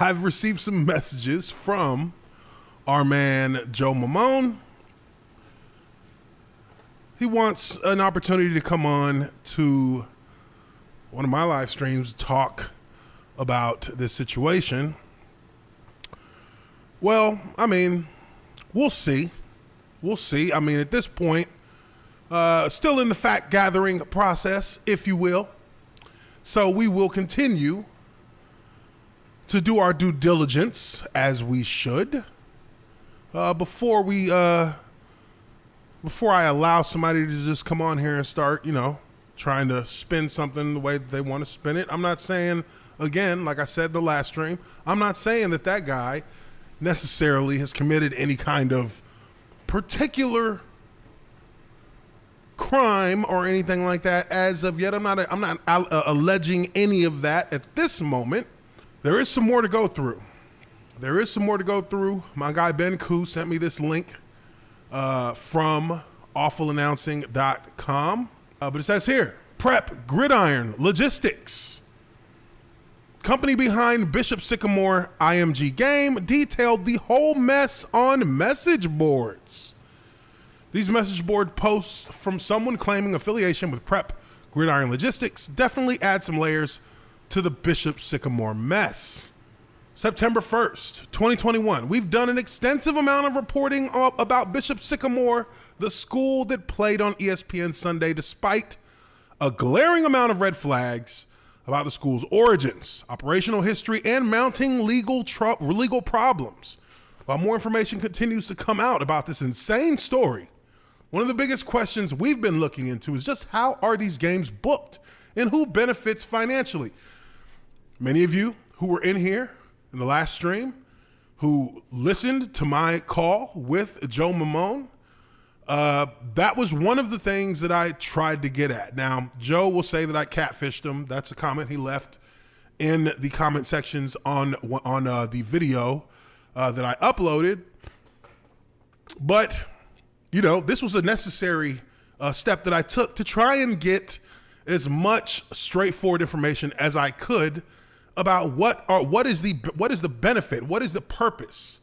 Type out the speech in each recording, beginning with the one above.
I've received some messages from our man Joe Maimone. He wants an opportunity to come on to one of my live streams to talk about this situation. Well, I mean, we'll see. We'll see. I mean, at this point, still in the fact gathering process, if you will. So we will continue to do our due diligence as we should before I allow somebody to just come on here and start, trying to spin something the way that they want to spin it. I'm not saying, again, like I said in the last stream, I'm not saying that guy necessarily has committed any kind of particular crime or anything like that as of yet. I'm not alleging any of that at this moment. There is some more to go through. My guy Ben Koo sent me this link from awfulannouncing.com. But it says here, Prep Gridiron Logistics, company behind Bishop Sycamore IMG game, detailed the whole mess on message boards. These message board posts from someone claiming affiliation with Prep Gridiron Logistics definitely add some layers to the Bishop Sycamore mess. September 1st, 2021. We've done an extensive amount of reporting about Bishop Sycamore, the school that played on ESPN Sunday, despite a glaring amount of red flags about the school's origins, operational history, and mounting legal problems. While more information continues to come out about this insane story, one of the biggest questions we've been looking into is just how are these games booked and who benefits financially? Many of you who were in here in the last stream who listened to my call with Joe Maimone, that was one of the things that I tried to get at. Now, Joe will say that I catfished him. That's a comment he left in the comment sections on the video that I uploaded. But, this was a necessary step that I took to try and get as much straightforward information as I could about what is the benefit, what is the purpose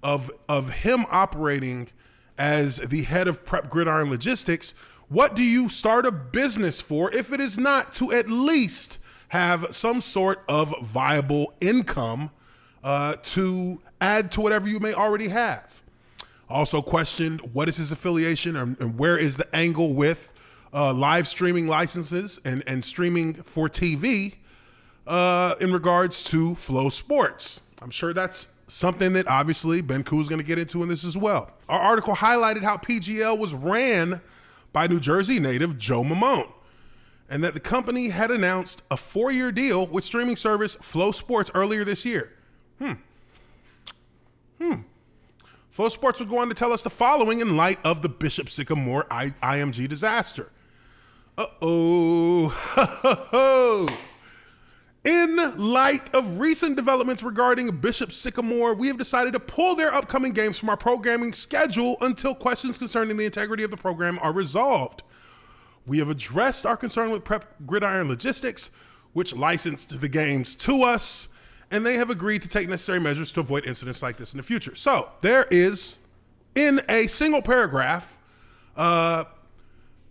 of him operating as the head of Prep Gridiron Logistics. What do you start a business for if it is not to at least have some sort of viable income to add to whatever you may already have? Also questioned what is his affiliation and where is the angle with live streaming licenses and streaming for TV in regards to Flow Sports. I'm sure that's something that obviously Ben Koo is going to get into in this as well. Our article highlighted how PGL was ran by New Jersey native Joe Maimone, and that the company had announced a 4-year deal with streaming service Flow Sports earlier this year. Flow Sports would go on to tell us the following in light of the Bishop Sycamore IMG disaster. In light of recent developments regarding Bishop Sycamore, we have decided to pull their upcoming games from our programming schedule until questions concerning the integrity of the program are resolved. We have addressed our concern with Prep Gridiron Logistics, which licensed the games to us, and they have agreed to take necessary measures to avoid incidents like this in the future. So there is, in a single paragraph,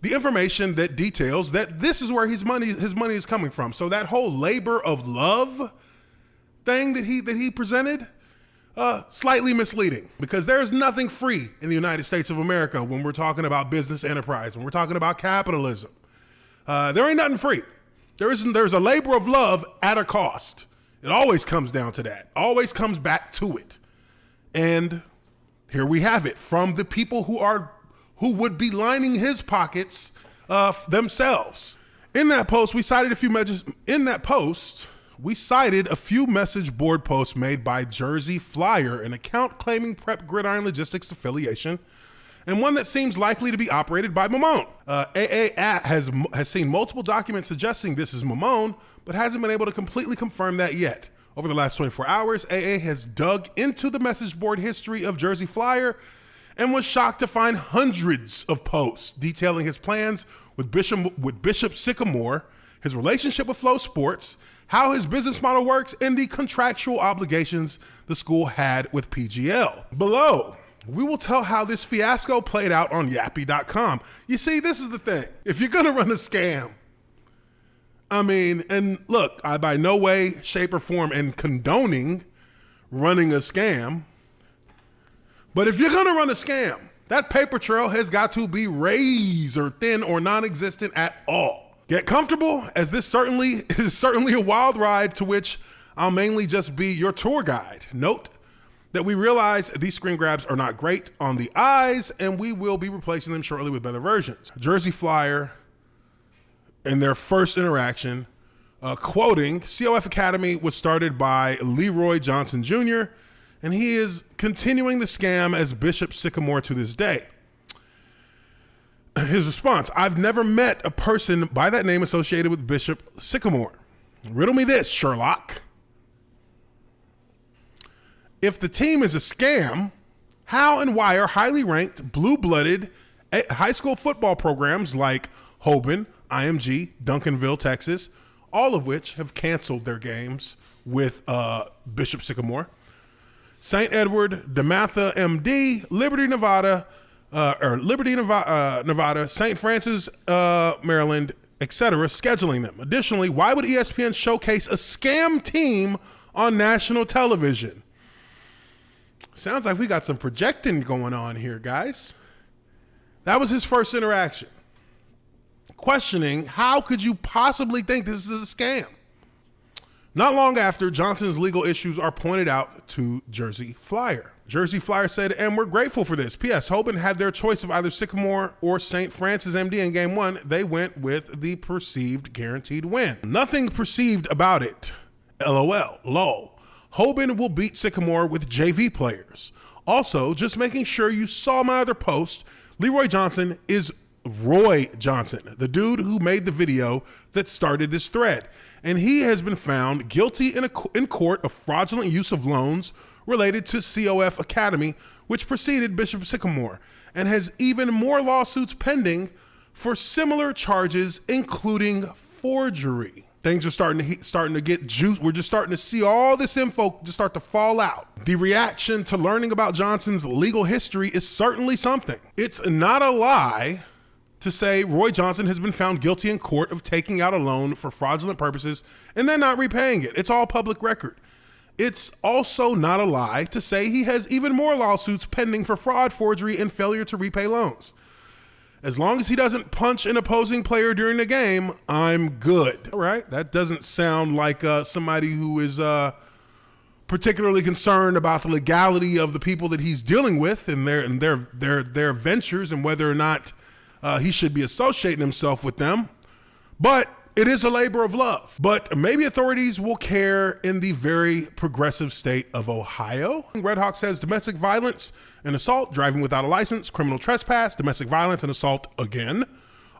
the information that details that this is where his money is coming from. So that whole labor of love thing that he presented, slightly misleading, because there is nothing free in the United States of America when we're talking about business enterprise, when we're talking about capitalism. There ain't nothing free. There's a labor of love at a cost. It always comes down to that. Always comes back to it. And here we have it from the people who would be lining his pockets themselves. In that post, we cited a few message board posts made by Jersey Flyer, an account claiming Prep Gridiron Logistics affiliation, and one that seems likely to be operated by Maimone. AA has seen multiple documents suggesting this is Maimone, but hasn't been able to completely confirm that yet. Over the last 24 hours, AA has dug into the message board history of Jersey Flyer and was shocked to find hundreds of posts detailing his plans with Bishop Sycamore, his relationship with Flow Sports, how his business model works, and the contractual obligations the school had with PGL. Below, we will tell how this fiasco played out on yappy.com. You see, this is the thing. If you're gonna run a scam, I mean, and look, I by no way, shape, or form am condoning running a scam, but if you're gonna run a scam, that paper trail has got to be razor thin or non-existent at all. Get comfortable, as this is certainly a wild ride to which I'll mainly just be your tour guide. Note that we realize these screen grabs are not great on the eyes, and we will be replacing them shortly with better versions. Jersey Flyer, in their first interaction, quoting, COF Academy was started by Leroy Johnson Jr., and he is continuing the scam as Bishop Sycamore to this day. His response, I've never met a person by that name associated with Bishop Sycamore. Riddle me this, Sherlock. If the team is a scam, how and why are highly ranked, blue-blooded high school football programs like Hoban, IMG, Duncanville, Texas, all of which have canceled their games with Bishop Sycamore, St. Edward, DeMatha, MD, Liberty, Nevada, St. Francis, Maryland, etc., scheduling them. Additionally, why would ESPN showcase a scam team on national television? Sounds like we got some projecting going on here, guys. That was his first interaction. Questioning, how could you possibly think this is a scam? Not long after, Johnson's legal issues are pointed out to Jersey Flyer. Jersey Flyer said, and we're grateful for this. P.S. Hoban had their choice of either Sycamore or St. Francis MD in game one. They went with the perceived guaranteed win. Nothing perceived about it. LOL. Lol. Hoban will beat Sycamore with JV players. Also, just making sure you saw my other post, Leroy Johnson is Roy Johnson, the dude who made the video that started this thread. And he has been found guilty in court of fraudulent use of loans related to COF Academy, which preceded Bishop Sycamore, and has even more lawsuits pending for similar charges, including forgery. Things are starting to get juice. We're just starting to see all this info just start to fall out. The reaction to learning about Johnson's legal history is certainly something. It's not a lie to say Roy Johnson has been found guilty in court of taking out a loan for fraudulent purposes and then not repaying it. It's all public record. It's also not a lie to say he has even more lawsuits pending for fraud, forgery, and failure to repay loans. As long as he doesn't punch an opposing player during the game, I'm good. All right, that doesn't sound like somebody who is particularly concerned about the legality of the people that he's dealing with and their ventures and whether or not he should be associating himself with them. But it is a labor of love. But maybe authorities will care in the very progressive state of Ohio. Red Hawk says domestic violence and assault, driving without a license, criminal trespass, domestic violence and assault again,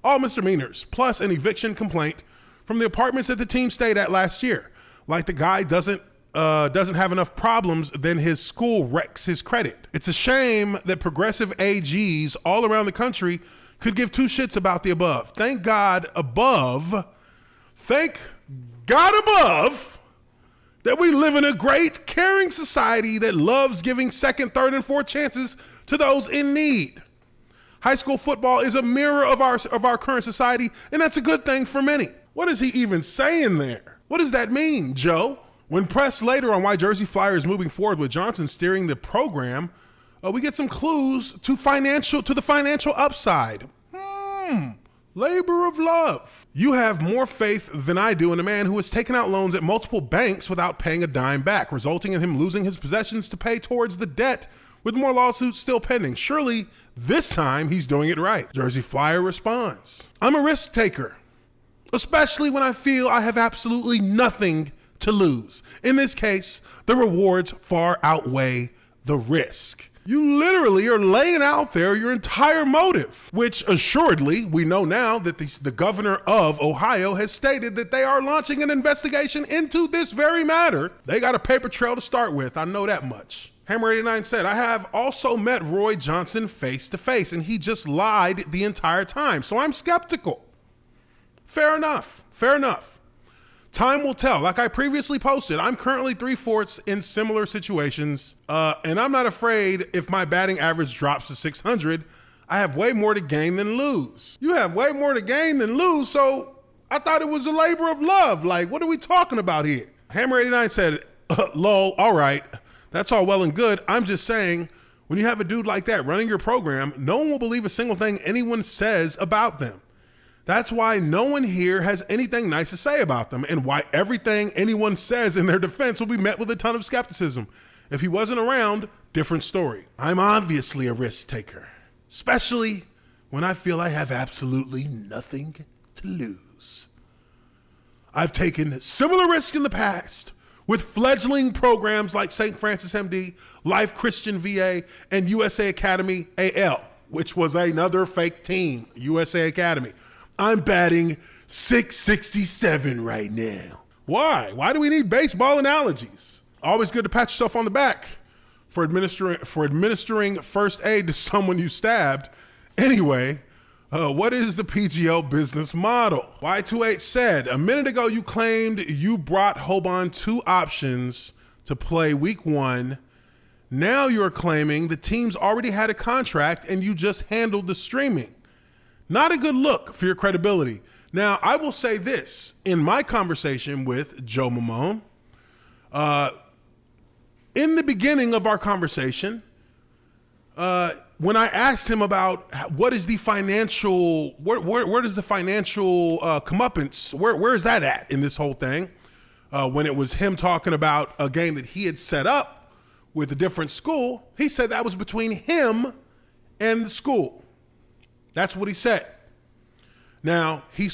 all misdemeanors, plus an eviction complaint from the apartments that the team stayed at last year. Like the guy doesn't have enough problems, then his school wrecks his credit. It's a shame that progressive AGs all around the country could give two shits about the above. Thank God above that we live in a great, caring society that loves giving second, third, and fourth chances to those in need. High school football is a mirror of our current society, and that's a good thing for many. What is he even saying there? What does that mean, Joe? When pressed later on why Jersey Flyer is moving forward with Johnson steering the program, we get some clues to the financial upside. Labor of love. You have more faith than I do in a man who has taken out loans at multiple banks without paying a dime back, resulting in him losing his possessions to pay towards the debt, with more lawsuits still pending. Surely this time he's doing it right. Jersey Flyer responds, I'm a risk taker, especially when I feel I have absolutely nothing to lose. In this case, the rewards far outweigh the risk. You literally are laying out there your entire motive, which assuredly we know now that the governor of Ohio has stated that they are launching an investigation into this very matter. They got a paper trail to start with. I know that much. Hammer 89 said, I have also met Roy Johnson face to face, and he just lied the entire time. So I'm skeptical. Fair enough. Fair enough. Time will tell. Like I previously posted, I'm currently 3/4 in similar situations, and I'm not afraid if my batting average drops to 600. I have way more to gain than lose. You have way more to gain than lose, so I thought it was a labor of love. Like, what are we talking about here? Hammer89 said, lol, all right, that's all well and good. I'm just saying, when you have a dude like that running your program, no one will believe a single thing anyone says about them. That's why no one here has anything nice to say about them, and why everything anyone says in their defense will be met with a ton of skepticism. If he wasn't around, different story. I'm obviously a risk taker, especially when I feel I have absolutely nothing to lose. I've taken similar risks in the past with fledgling programs like St. Francis MD, Life Christian VA, and USA Academy AL, which was another fake team, USA Academy. I'm batting 667 right now. Why? Why do we need baseball analogies? Always good to pat yourself on the back for administering first aid to someone you stabbed. Anyway, what is the PGL business model? Y28 said, a minute ago you claimed you brought Hoban 2 options to play week 1. Now you're claiming the teams already had a contract and you just handled the streaming. Not a good look for your credibility. Now, I will say this. In my conversation with Joe Maimone, in the beginning of our conversation, when I asked him about what is the financial, where does the financial comeuppance, where is that at in this whole thing? When it was him talking about a game that he had set up with a different school, he said that was between him and the school. That's what he said. Now, he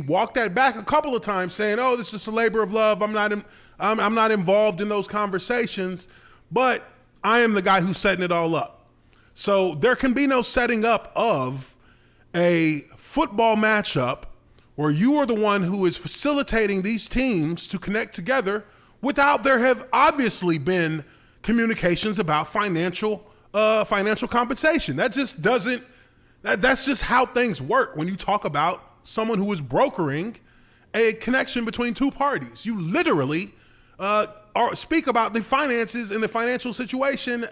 walked that back a couple of times saying, oh, this is just a labor of love. I'm not involved in those conversations, but I am the guy who's setting it all up. So there can be no setting up of a football matchup where you are the one who is facilitating these teams to connect together without there have obviously been communications about financial compensation. That just doesn't, that's just how things work when you talk about someone who is brokering a connection between two parties. You literally speak about the finances and the financial situation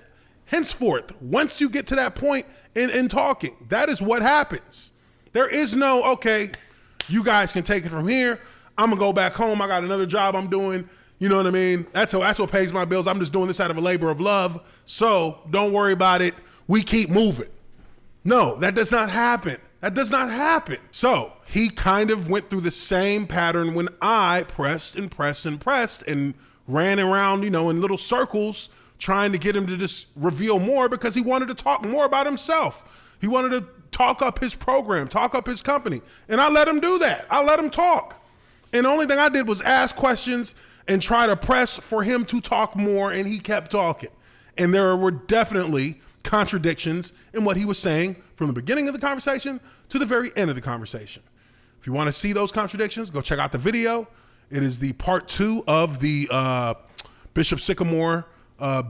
henceforth. Once you get to that point in talking, that is what happens. There is no, okay, you guys can take it from here. I'm gonna go back home. I got another job I'm doing. You know what I mean? That's what pays my bills. I'm just doing this out of a labor of love. So don't worry about it. We keep moving. No, that does not happen. That does not happen. So he kind of went through the same pattern when I pressed and ran around, in little circles trying to get him to just reveal more because he wanted to talk more about himself. He wanted to talk up his program, talk up his company. And I let him do that. I let him talk. And the only thing I did was ask questions and try to press for him to talk more, and he kept talking. And there were definitely contradictions in what he was saying from the beginning of the conversation to the very end of the conversation. If you want to see those contradictions, go check out the video. It is the part 2 of the Bishop Sycamore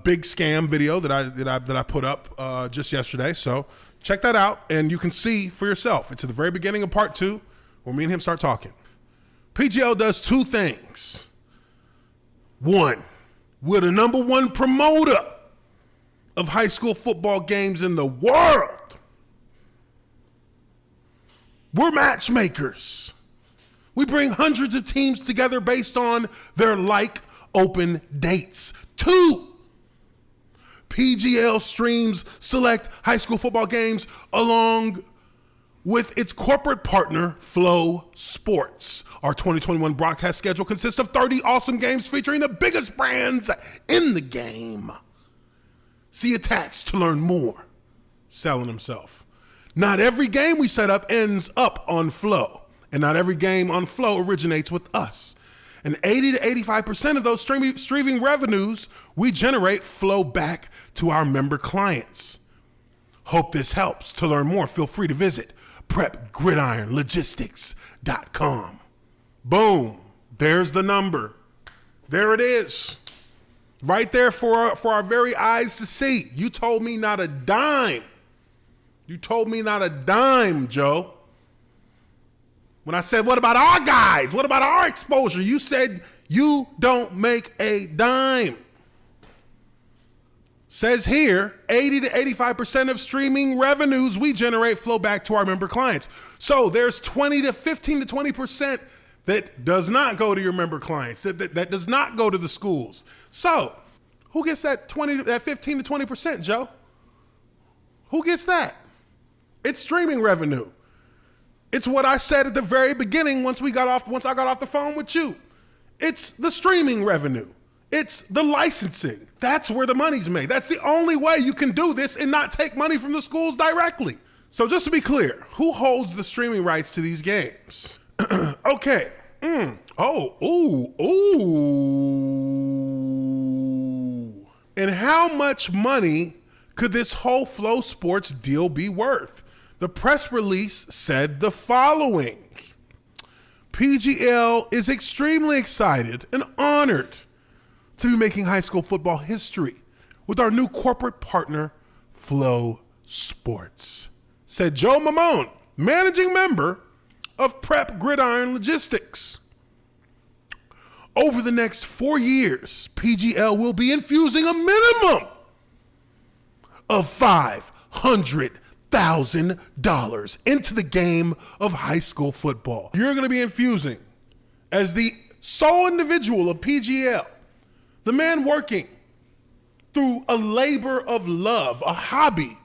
big scam video that I put up just yesterday. So check that out and you can see for yourself. It's at the very beginning of part 2 where me and him start talking. PGL does 2 things. 1, we're the #1 promoter of high school football games in the world. We're matchmakers. We bring hundreds of teams together based on their open dates. 2, PGL streams select high school football games along with its corporate partner, Flow Sports. Our 2021 broadcast schedule consists of 30 awesome games featuring the biggest brands in the game. See attached to learn more. Selling himself. Not every game we set up ends up on Flow, and not every game on Flow originates with us. And 80 to 85% of those streaming revenues we generate flow back to our member clients. Hope this helps. To learn more, feel free to visit prepgridironlogistics.com. Boom. There's the number. There it is. Right there for our very eyes to see. You told me not a dime. You told me not a dime, Joe. When I said, what about our guys? What about our exposure? You said you don't make a dime. Says here, 80 to 85% of streaming revenues we generate flow back to our member clients. So there's 15 to 20% that does not go to your member clients, that does not go to the schools. So who gets that 15 to 20%, Joe? Who gets that? It's streaming revenue. It's what I said at the very beginning once I got off the phone with you. It's the streaming revenue. It's the licensing. That's where the money's made. That's the only way you can do this and not take money from the schools directly. So just to be clear, who holds the streaming rights to these games? Okay. And how much money could this whole Flow Sports deal be worth? The press release said the following. PGL is extremely excited and honored to be making high school football history with our new corporate partner, Flow Sports, said Joe Maimone, managing member of Prep Gridiron Logistics. Over the next 4 years, PGL will be infusing a minimum of $500,000 into the game of high school football. You're going to be infusing, as the sole individual of PGL, the man working through a labor of love, a hobby,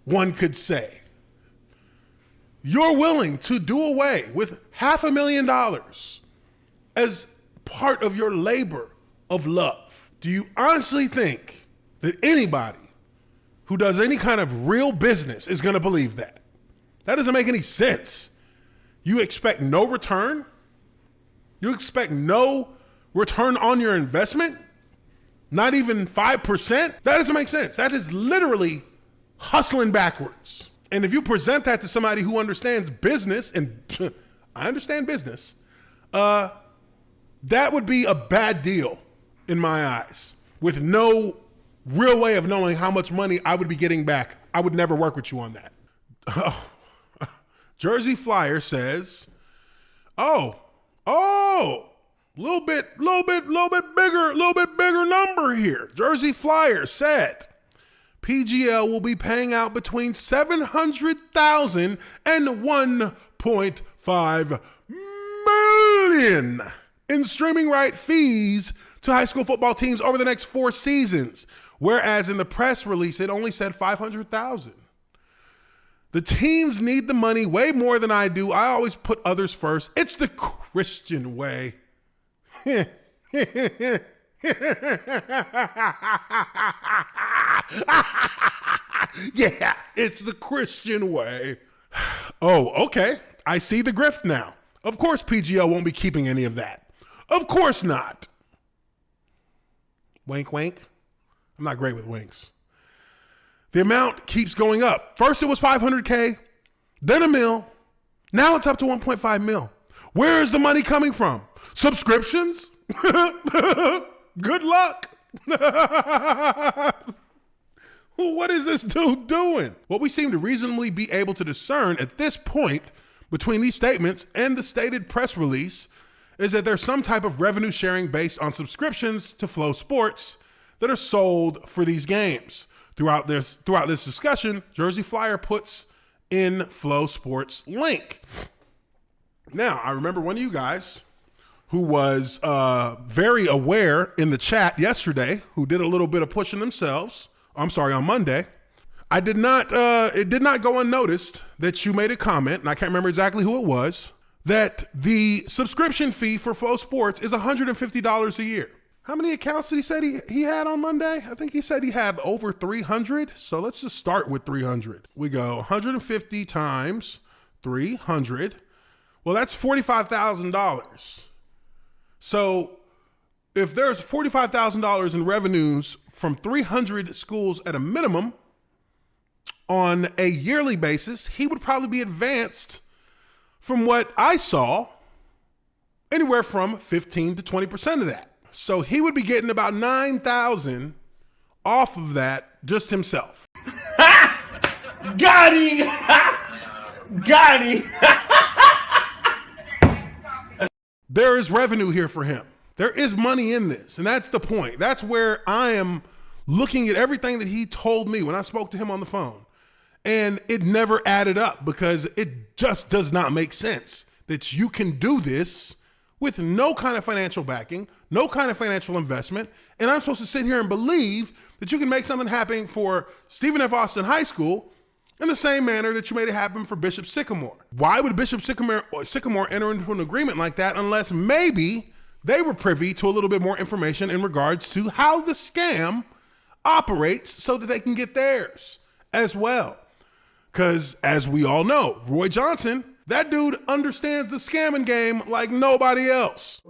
one could say. You're willing to do away with $500,000 as part of your labor of love. Do you honestly think that anybody who does any kind of real business is going to believe that? That doesn't make any sense. You expect no return? You expect no return on your investment? Not even 5%? That doesn't make sense. That is literally hustling backwards. And if you present that to somebody who understands business, and I understand business, that would be a bad deal in my eyes, with no real way of knowing how much money I would be getting back. I would never work with you on that. Jersey Flyer says, little bit bigger number here. Jersey Flyer said PGL will be paying out between $700,000 and $1.5 million in streaming right fees to high school football teams over the next 4 seasons, whereas in the press release it only said $500,000. The teams need the money way more than I do. I always put others first. It's the Christian way. Yeah, it's the Christian way. Oh, okay. I see the grift now. Of course PGL won't be keeping any of that. Of course not. Wink, wink. I'm not great with winks. The amount keeps going up. First it was $500K, then $1 million. Now it's up to $1.5 million. Where is the money coming from? Subscriptions? Good luck. What is this dude doing? What we seem to reasonably be able to discern at this point between these statements and the stated press release is that there's some type of revenue sharing based on subscriptions to Flow Sports that are sold for these games. Throughout this discussion, Jersey Flyer puts in Flow Sports link. Now, I remember one of you guys who was very aware in the chat yesterday, who did a little bit of pushing themselves. I'm sorry, on Monday. It did not go unnoticed that you made a comment, and I can't remember exactly who it was, that the subscription fee for Flow Sports is $150 a year. How many accounts did he say he had on Monday? I think he said he had over 300. So let's just start with 300. We go 150 times 300. Well, that's $45,000. So if there's $45,000 in revenues from 300 schools at a minimum on a yearly basis, he would probably be advanced, from what I saw, anywhere from 15 to 20% of that. So he would be getting about $9,000 off of that just himself. Got him! Got him! there is revenue here for him. There is money in this. And that's the point. That's where I am looking at everything that he told me when I spoke to him on the phone. And it never added up because it just does not make sense that you can do this with no kind of financial backing, no kind of financial investment. And I'm supposed to sit here and believe that you can make something happen for Stephen F. Austin High School in the same manner that you made it happen for Bishop Sycamore. Why would Bishop Sycamore enter into an agreement like that unless maybe they were privy to a little bit more information in regards to how the scam operates so that they can get theirs as well? Because as we all know, Roy Johnson, that dude understands the scamming game like nobody else.